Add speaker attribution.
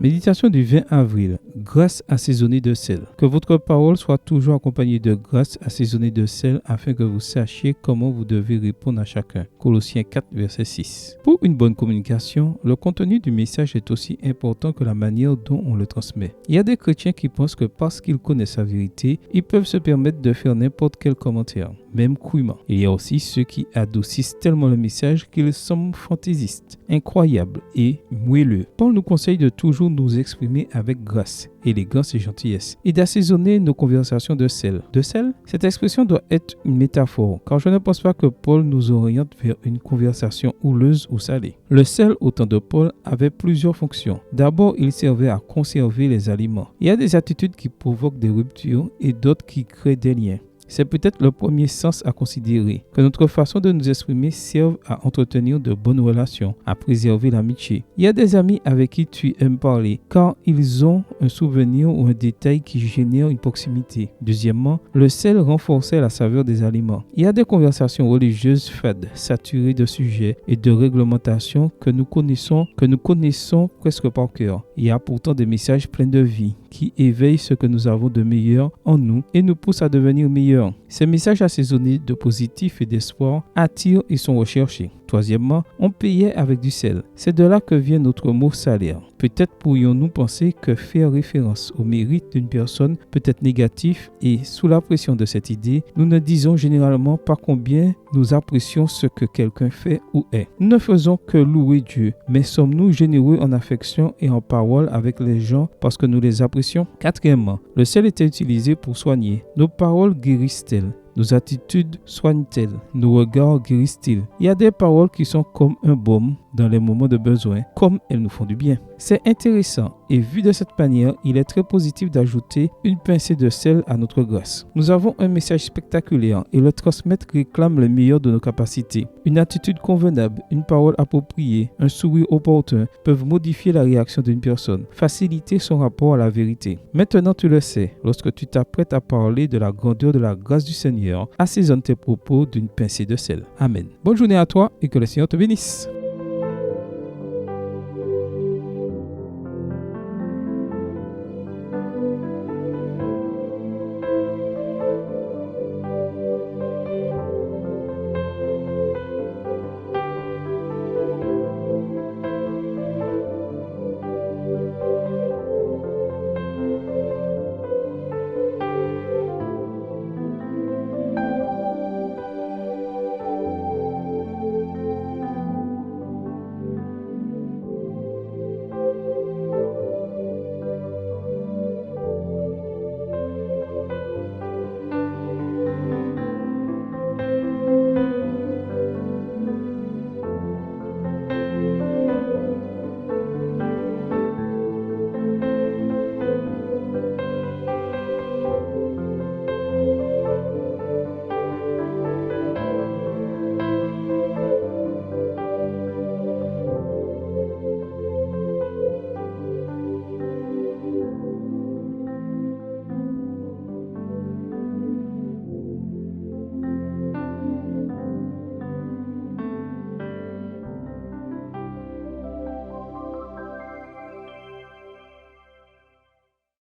Speaker 1: Méditation du 20 avril. Grâce assaisonnée de sel. Que votre parole soit toujours accompagnée de grâce assaisonnée de sel afin que vous sachiez comment vous devez répondre à chacun. Colossiens 4, verset 6. Pour une bonne communication, le contenu du message est aussi important que la manière dont on le transmet. Il y a des chrétiens qui pensent que parce qu'ils connaissent la vérité, ils peuvent se permettre de faire n'importe quel commentaire, même crûment. Il y a aussi ceux qui adoucissent tellement le message qu'ils semblent fantaisistes, incroyables et moelleux. Paul nous conseille de toujours nous exprimer avec grâce, élégance et gentillesse, et d'assaisonner nos conversations de sel. De sel? Cette expression doit être une métaphore, car je ne pense pas que Paul nous oriente vers une conversation houleuse ou salée. Le sel, au temps de Paul, avait plusieurs fonctions. D'abord, il servait à conserver les aliments. Il y a des attitudes qui provoquent des ruptures et d'autres qui créent des liens. C'est peut-être le premier sens à considérer, que notre façon de nous exprimer serve à entretenir de bonnes relations, à préserver l'amitié. Il y a des amis avec qui tu aimes parler, car ils ont un souvenir ou un détail qui génère une proximité. Deuxièmement, le sel renforçait la saveur des aliments. Il y a des conversations religieuses fades, saturées de sujets et de réglementations que nous connaissons presque par cœur. Il y a pourtant des messages pleins de vie, qui éveillent ce que nous avons de meilleur en nous et nous poussent à devenir meilleurs. Ces messages assaisonnés de positif et d'espoir attirent et sont recherchés. Troisièmement, on payait avec du sel. C'est de là que vient notre mot salaire. Peut-être pourrions-nous penser que faire référence au mérite d'une personne peut être négatif et sous la pression de cette idée, nous ne disons généralement pas combien nous apprécions ce que quelqu'un fait ou est. Nous ne faisons que louer Dieu, mais sommes-nous généreux en affection et en parole avec les gens parce que nous les apprécions? Quatrièmement, le sel était utilisé pour soigner. Nos paroles guérissent-elles? Nos attitudes soignent-elles? Nos regards guérissent-ils? Il y a des paroles qui sont comme un baume dans les moments de besoin, comme elles nous font du bien. C'est intéressant et vu de cette manière, il est très positif d'ajouter une pincée de sel à notre grâce. Nous avons un message spectaculaire et le transmettre réclame le meilleur de nos capacités. Une attitude convenable, une parole appropriée, un sourire opportun peuvent modifier la réaction d'une personne, faciliter son rapport à la vérité. Maintenant tu le sais, lorsque tu t'apprêtes à parler de la grandeur de la grâce du Seigneur, assaisonne tes propos d'une pincée de sel. Amen. Bonne journée à toi et que le Seigneur te bénisse.